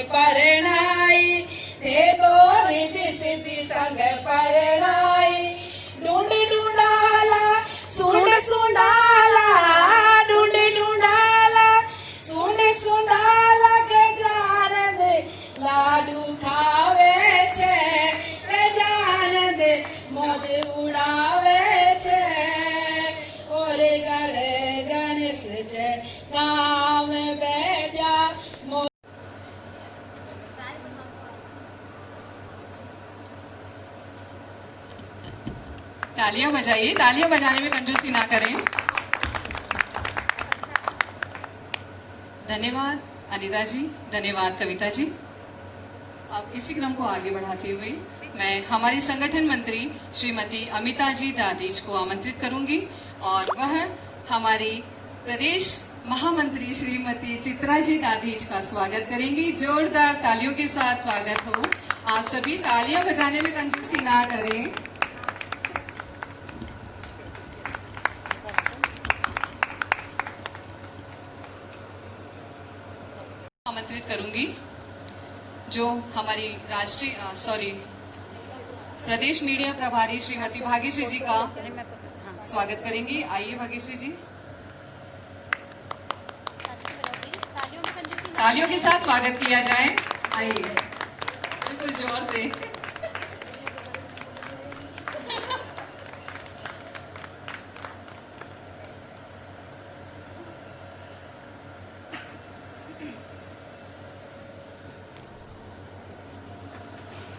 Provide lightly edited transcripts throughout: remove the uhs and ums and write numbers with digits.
परणाई थे तो रिद्धि सिद्धि संग परणाई ढूंढ ढूंढाला सुंड सुंडाला ढूंढ ढूंढाला सुंड सुंडाला गजानंद लाडू खावे छे गजानंद मौज उड़ावे छे और गले गणेश छे गाम बैठा तालियां बजाइए, तालियां बजाने में कंजूसी ना करें। धन्यवाद अनिता जी, धन्यवाद कविता जी। अब इसी क्रम को आगे बढ़ाते हुए मैं हमारी संगठन मंत्री श्रीमती अमिता जी दादीज को आमंत्रित करूंगी और वह हमारी प्रदेश महामंत्री श्रीमती चित्रा जी दादीज का स्वागत करेंगी। जोरदार तालियों के साथ स्वागत हो। आप सभी तालियां बजाने में कंजूसी ना करें। आमंत्रित करूंगी जो हमारी प्रदेश मीडिया प्रभारी श्रीमती भाग्यश्री जी का स्वागत करेंगी। आइए भाग्यश्री जी, तालियों के साथ स्वागत किया जाए। आइए बिल्कुल जोर से।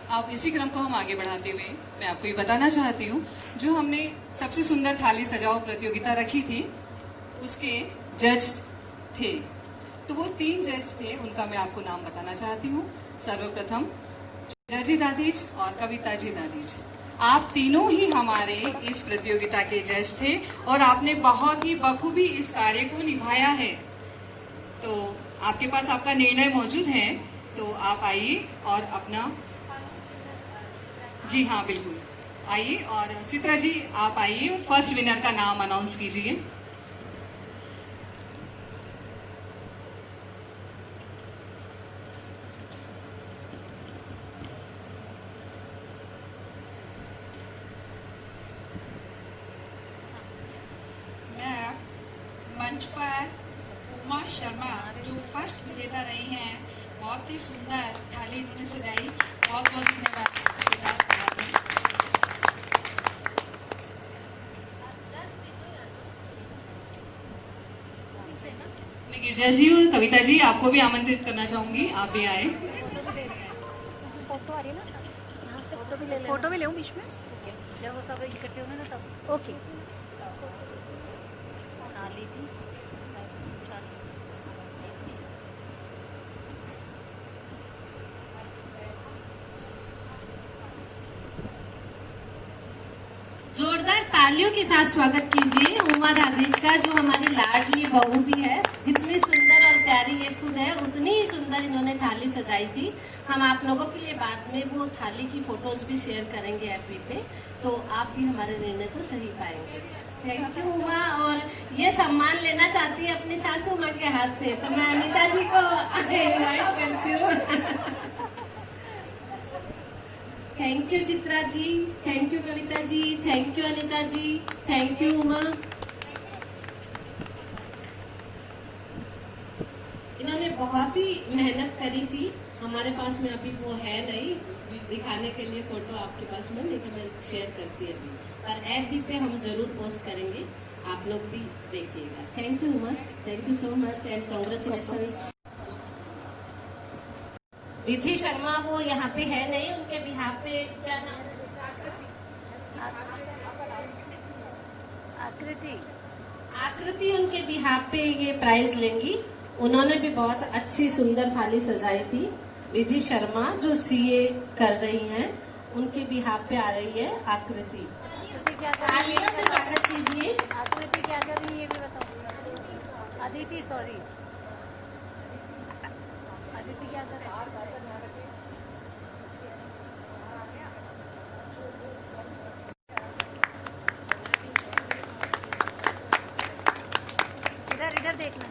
अब इसी क्रम को हम आगे बढ़ाते हुए मैं आपको ये बताना चाहती हूँ, जो हमने सबसे सुंदर थाली सजाओ प्रतियोगिता रखी थी उसके जज थे, तो वो 3 जज थे, उनका मैं आपको नाम बताना चाहती हूँ। सर्वप्रथम जजी दादीज और कविता जी दादीज, आप तीनों ही हमारे इस प्रतियोगिता के जज थे और आपने बहुत ही बखूबी इस कार्य को निभाया है। तो आपके पास आपका निर्णय मौजूद है, तो आप आइए और अपना, जी हाँ बिल्कुल आइए। और चित्रा जी आप आइए, फर्स्ट विनर का नाम अनाउंस कीजिए। मैं मंच पर उमा शर्मा जो फर्स्ट विजेता रही हैं, बहुत ही सुंदर थाली इन्होंने सजाई, बहुत बहुत धन्यवाद। मैं गिरजा जी और कविता जी आपको भी आमंत्रित करना चाहूंगी, आप भी आए। फोटो आ रही है ना सर, यहाँ से फोटो भी ले बीच में, जब वो सब इकट्ठे होंगे ना तब। ओके ली थी। जोरदार तालियों के साथ स्वागत कीजिए उमा दादीज का, जो हमारी लाडली बहू भी है। जितनी सुंदर और प्यारी ये खुद है, उतनी ही सुंदर इन्होंने थाली सजाई थी। हम आप लोगों के लिए बाद में वो थाली की फोटोज भी शेयर करेंगे एफबी पे, तो आप भी हमारे निर्णय को सही पाएंगे। Thank you Uma. और ये सम्मान लेना चाहती है अपनी सासू माँ के हाथ से, तो मैं अनिता जी को इनवाइट करती हूँ। Thank you Chitra ji, thank you Kavita ji, thank you Anita ji, thank you Uma. इन्होंने बहुत ही मेहनत करी थी। हमारे पास में अभी वो है नहीं दिखाने के लिए फोटो आपके पास में, लेकिन मैं शेयर करती अभी, पर एफबी पे हम जरूर पोस्ट करेंगे, आप लोग भी देखिएगा। Thank you Uma, thank you so much and congratulations. Riddhi Sharma वो यहाँ पे है नहीं, उनके बिहाफ पे क्या नाम है? आकृति उनके बिहाफ पे ये प्राइज लेंगी। उन्होंने भी बहुत अच्छी सुंदर थाली सजाई थी। रिद्धि शर्मा जो सीए कर रही हैं, उनके बिहाफ पे आ रही है आकृति। तालियों से स्वागत कीजिए। आकृति क्या कर रही है ये भी बताओ। अदिति सॉरी, अदिति क्या कर रही है? इधर इधर देखना।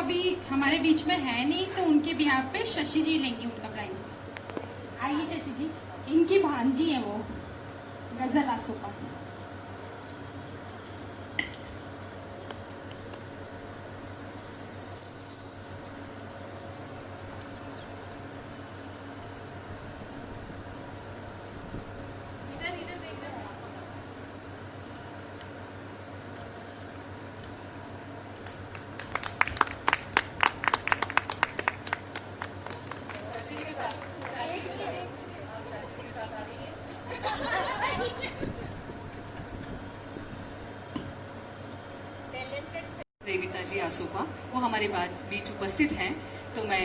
अभी हमारे बीच में है नहीं, तो उनके बिहाफ पे शशि जी लेंगी उनका प्राइज। आइए शशि जी, इनकी भांजी है वो गजल आसोपा। रेविता जी आसोपा वो हमारे बीच उपस्थित हैं, तो मैं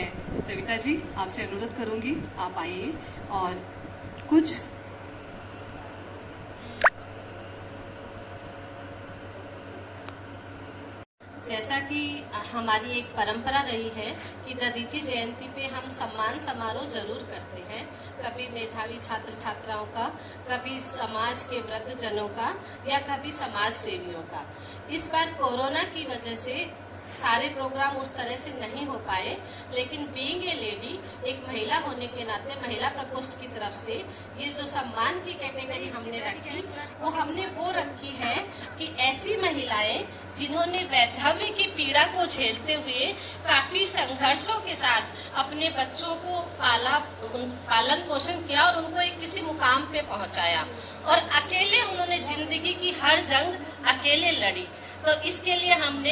रेविता जी आपसे अनुरोध करूंगी आप आइए और कुछ जैसा कि हमारी एक परंपरा रही है कि दधीची जयंती पे हम सम्मान समारोह जरूर करते हैं, कभी मेधावी छात्र छात्राओं का, कभी समाज के वृद्ध जनों का या कभी समाज सेवियों का। इस बार कोरोना की वजह से सारे प्रोग्राम उस तरह से नहीं हो पाए, लेकिन बीइंग ए लेडी, एक महिला होने के नाते महिला प्रकोष्ठ की तरफ से ये जो सम्मान की कैटेगरी हमने रखी, वो हमने वो रखी है कि ऐसी महिलाएं जिन्होंने वैधव्य की पीड़ा को झेलते हुए काफी संघर्षों के साथ अपने बच्चों को पालन पोषण किया और उनको एक किसी मुकाम पे पहुंचाया, और अकेले उन्होंने जिंदगी की हर जंग अकेले लड़ी। तो इसके लिए हमने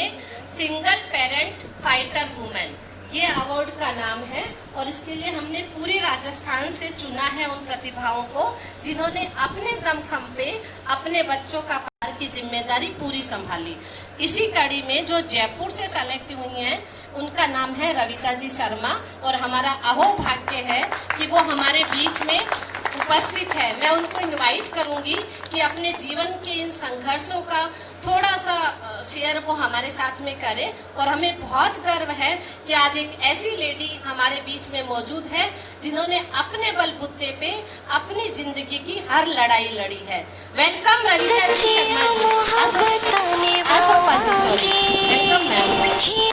सिंगल पेरेंट फाइटर वुमेन, ये अवार्ड का नाम है, और इसके लिए हमने पूरे राजस्थान से चुना है उन प्रतिभाओं को जिन्होंने अपने दमखम पे अपने बच्चों का पार की जिम्मेदारी पूरी संभाली। इसी कड़ी में जो जयपुर से सेलेक्ट हुई हैं, उनका नाम है रविका जी शर्मा, और हमारा अहोभाग्य है कि वो हमारे बीच में उपस्थित है। मैं उनको इनवाइट करूंगी कि अपने जीवन के इन संघर्षों का थोड़ा सा शेयर वो हमारे साथ में करें, और हमें बहुत गर्व है कि आज एक ऐसी लेडी हमारे बीच में मौजूद है जिन्होंने अपने बलबूते पे अपनी जिंदगी की हर लड़ाई लड़ी है। वेलकम रविका जी शर्मा जी, वेलकम मैम।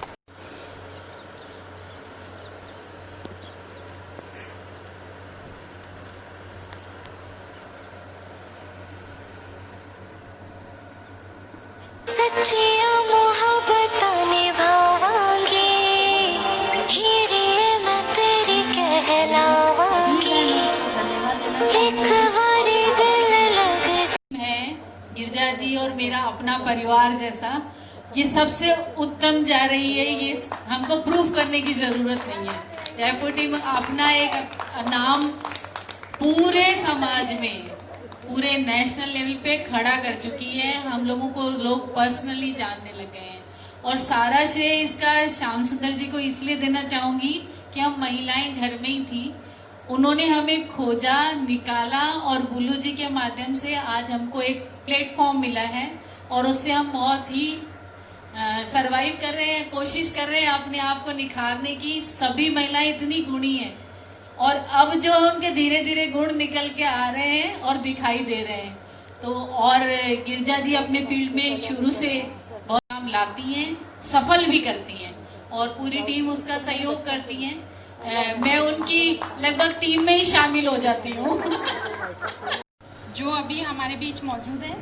सच्चिया मोहब्बत निभावांगी, हीरे मैं तेरी कहलावांगी, एक बारी दिल लग है गिरजा जी और मेरा अपना परिवार जैसा, ये सबसे उत्तम जा रही है। ये हमको प्रूफ करने की जरूरत नहीं है। जयपुर टीम अपना एक नाम पूरे समाज में, पूरे नेशनल लेवल पे खड़ा कर चुकी है। हम लोगों को लोग पर्सनली जानने लगे हैं, और सारा श्रेय इसका श्याम सुंदर जी को इसलिए देना चाहूंगी कि हम महिलाएं घर में ही थी, उन्होंने हमें खोजा, निकाला, और बुल्लू जी के माध्यम से आज हमको एक प्लेटफॉर्म मिला है, और उससे हम बहुत ही सरवाइव कर रहे हैं, कोशिश कर रहे हैं अपने आप को निखारने की। सभी महिलाएं इतनी गुणी हैं, और अब जो उनके धीरे धीरे गुण निकल के आ रहे हैं और दिखाई दे रहे हैं। तो और गिरजा जी अपने फील्ड में शुरू से बहुत काम लाती हैं, सफल भी करती हैं, और पूरी टीम उसका सहयोग करती है। मैं उनकी लगभग टीम में ही शामिल हो जाती हूँ। जो अभी हमारे बीच मौजूद है,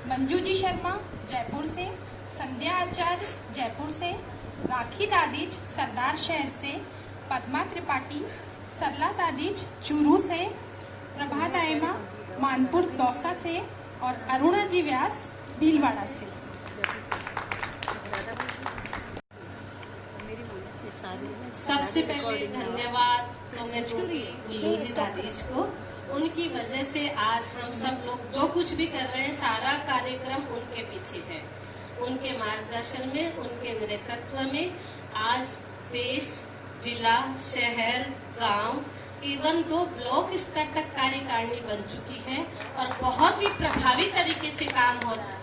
मंजू जी शर्मा जयपुर से, संध्या आचार्य जयपुर से, राखी दादीज सरदार शहर से, पद्मा त्रिपाठी सरला दादीज चूरू से, प्रभा दायमा मानपुर दौसा से, और अरुणा जी व्यास भीलवाड़ा से। सबसे पहले धन्यवाद तो मैं दूंगी बुल्लू जी दादीज को। उनकी वजह से आज हम सब लोग जो कुछ भी कर रहे हैं, सारा कार्यक्रम उनके पीछे है। उनके मार्गदर्शन में, उनके नेतृत्व में आज देश, जिला, शहर, गांव, इवन 2 ब्लॉक स्तर तक कार्यकारिणी बन चुकी है, और बहुत ही प्रभावी तरीके से काम हो रहा है।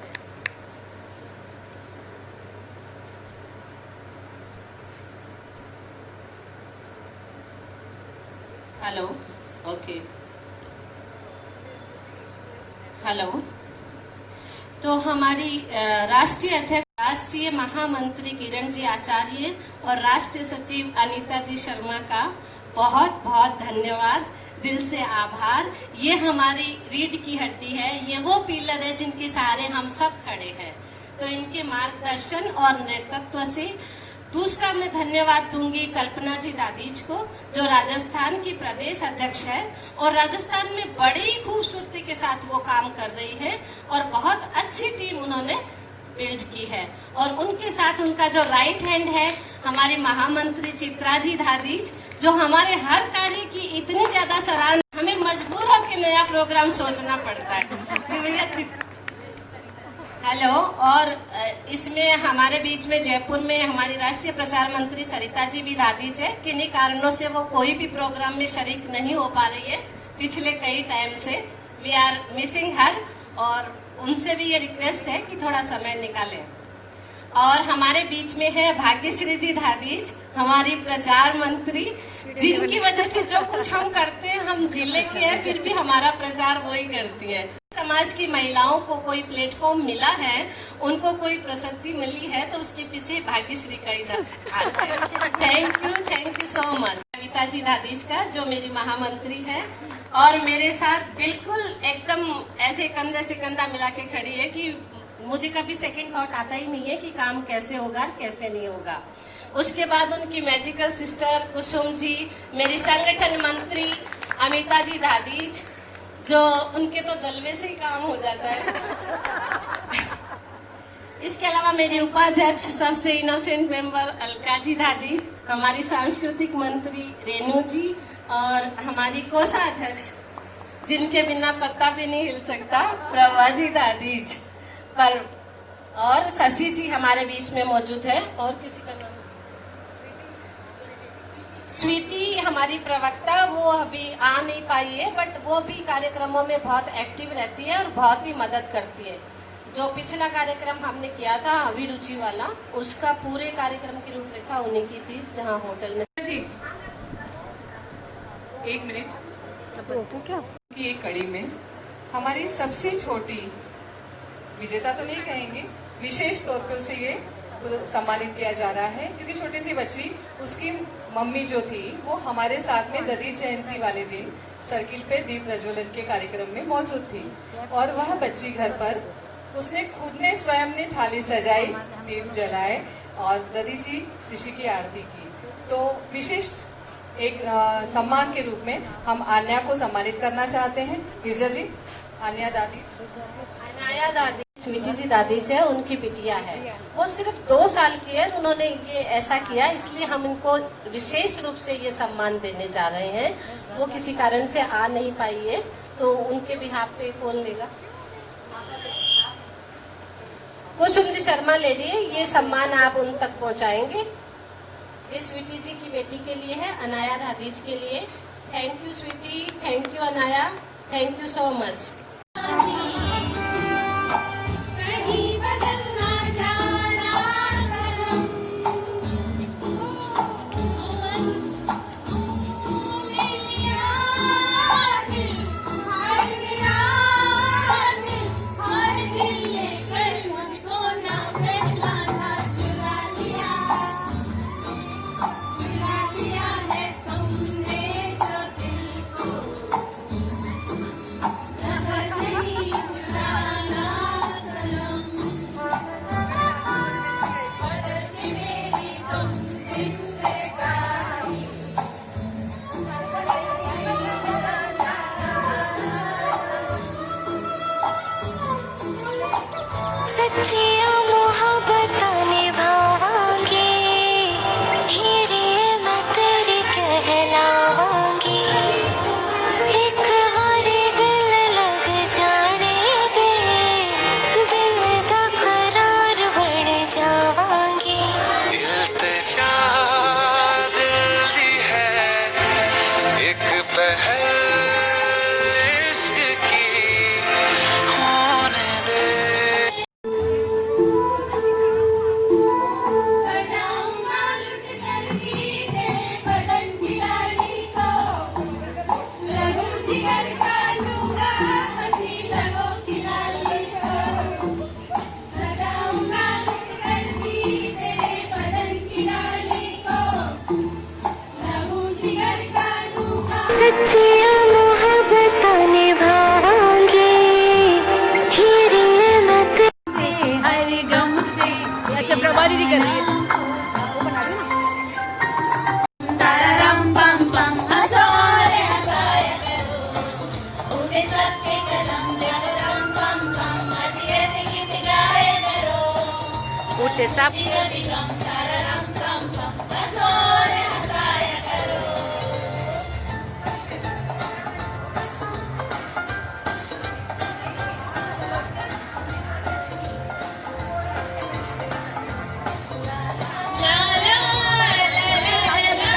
Hello, okay, hello. तो हमारी राष्ट्रीय अध्यक्ष राष्ट्रीय महामंत्री किरण जी आचार्य और राष्ट्रीय सचिव अनीता जी शर्मा का बहुत बहुत धन्यवाद, दिल से आभार। ये हमारी रीढ़ की हड्डी है, ये वो पिलर है जिनके सहारे हम सब खड़े हैं। तो इनके मार्गदर्शन और नेतृत्व से दूसरा मैं धन्यवाद दूंगी कल्पना जी दादीज को, जो राजस्थान की प्रदेश अध्यक्ष है और राजस्थान में बड़ी खूबसूरती के साथ वो काम कर रही है और बहुत अच्छी टीम उन्होंने बिल्ड की है। और उनके साथ उनका जो राइट हैंड है हमारी महामंत्री चित्रा जी दादीज, जो हमारे हर कार्य की इतनी ज्यादा सराहना, हमें मजबूर होकर नया प्रोग्राम सोचना पड़ता है कि भैया हेलो। और इसमें हमारे बीच में जयपुर में हमारी राष्ट्रीय प्रचार मंत्री सरिता जी भी दादीज है, किन्हीं कारणों से वो कोई भी प्रोग्राम में शरीक नहीं हो पा रही है पिछले कई टाइम से। वी आर मिसिंग हर, और उनसे भी ये रिक्वेस्ट है कि थोड़ा समय निकालें। और हमारे बीच में है भाग्यश्री जी दादीज, हमारी प्रचार मंत्री, जिनकी वजह से जो कुछ हम करते हैं, हम जिले के हैं फिर भी हमारा प्रचार वही करती है। समाज की महिलाओं को कोई प्लेटफॉर्म मिला है, उनको कोई प्रसिद्धि मिली है, तो उसके पीछे भाग्यश्री का ही हाथ है। Thank you so much Anita ji दादीज का, जो मेरी महामंत्री है और मेरे साथ बिल्कुल एकदम ऐसे कंधे से कंधा मिला के खड़ी है कि मुझे कभी सेकंड थॉट आता ही नहीं है कि काम कैसे होगा कैसे नहीं होगा। उसके बाद उनकी मैजिकल सिस्टर कुसुम जी, मेरी संगठन मंत्री अमिता जी दादीज, जो उनके तो जलवे से ही काम हो जाता है। इसके अलावा मेरी उपाध्यक्ष सबसे इनोसेंट मेंबर अलका जी दादीज, हमारी सांस्कृतिक मंत्री रेणु जी और हमारी कोषाध्यक्ष, जिनके बिना पत्ता भी नहीं हिल सकता, प्रभा जी दादीज पर, और शशि जी हमारे बीच में मौजूद है। और किसी का नाम स्वीटी हमारी प्रवक्ता, वो अभी आ नहीं पाई है, बट वो भी कार्यक्रमों में बहुत एक्टिव रहती है और बहुत ही मदद करती है। जो पिछला कार्यक्रम हमने किया था अभिरुचि वाला, उसका पूरे कार्यक्रम की रूपरेखा उन्हीं की थी, जहां होटल में जी 1 मिनट की एक कड़ी में हमारी सबसे छोटी विजेता तो नहीं कहेंगे, विशेष तौर पर उसे ये सम्मानित किया जा रहा है, क्योंकि छोटी सी बच्ची, उसकी मम्मी जो थी वो हमारे साथ में ददीज जयंती वाले दिन सर्किल पे दीप प्रज्वलन के कार्यक्रम में मौजूद थी। और वह बच्ची घर पर उसने खुद ने स्वयं ने थाली सजाई, दीप जलाए और ददी जी ऋषि की आरती की। तो विशिष्ट एक सम्मान के रूप में हम आन्या को सम्मानित करना चाहते हैं। गिरजा जी, आन्या दादी, अनाया दादी स्वीटी जी दादीज है, उनकी बिटिया है, वो सिर्फ 2 साल की है। उन्होंने ये ऐसा किया, इसलिए हम इनको विशेष रूप से ये सम्मान देने जा रहे हैं। वो किसी कारण से आ नहीं पाई है, तो उनके बिहाफ पे कौन लेगा? कुसुम जी शर्मा ले रही है, ये सम्मान आप उन तक पहुंचाएंगे। ये स्वीटी जी की बेटी के लिए है, अनाया दादीज के लिए। Thank you sweetie, thank you Anaya, thank you so much. सच्चिया मोहब्बत निभावांगी, हीरे मैं तेरी कहलावांगी। एक बारी दिल लग जाने दे, दिल दा करार बन जावांगी। इल्तिजा दिल दी है एक पहल इश्क की होने दे। सबके कदम देखो रम पम पम अजी ऐसे गीत गाया करो उठते सब निगम तारा रम पम पम हंसो रे हंसाया करो ला ला ला ला ला ला ला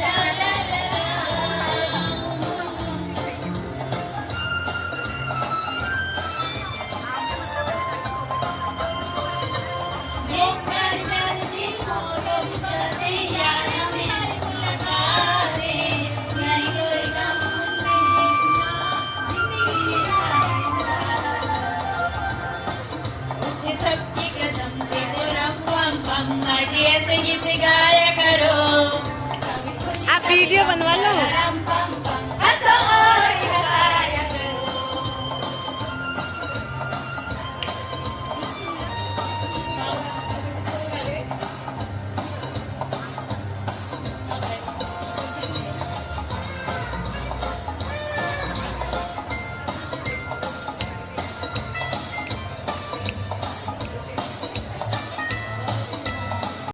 ला ये प्यार प्यार दी हो मेरी बातें यार हमारी मुलाकातें मेरी कोई गम मुझसे जिंदगी ये सबके कदम देखो रम पम पम अजी ऐसे गीत गाया करो आप वीडियो बनवा लो।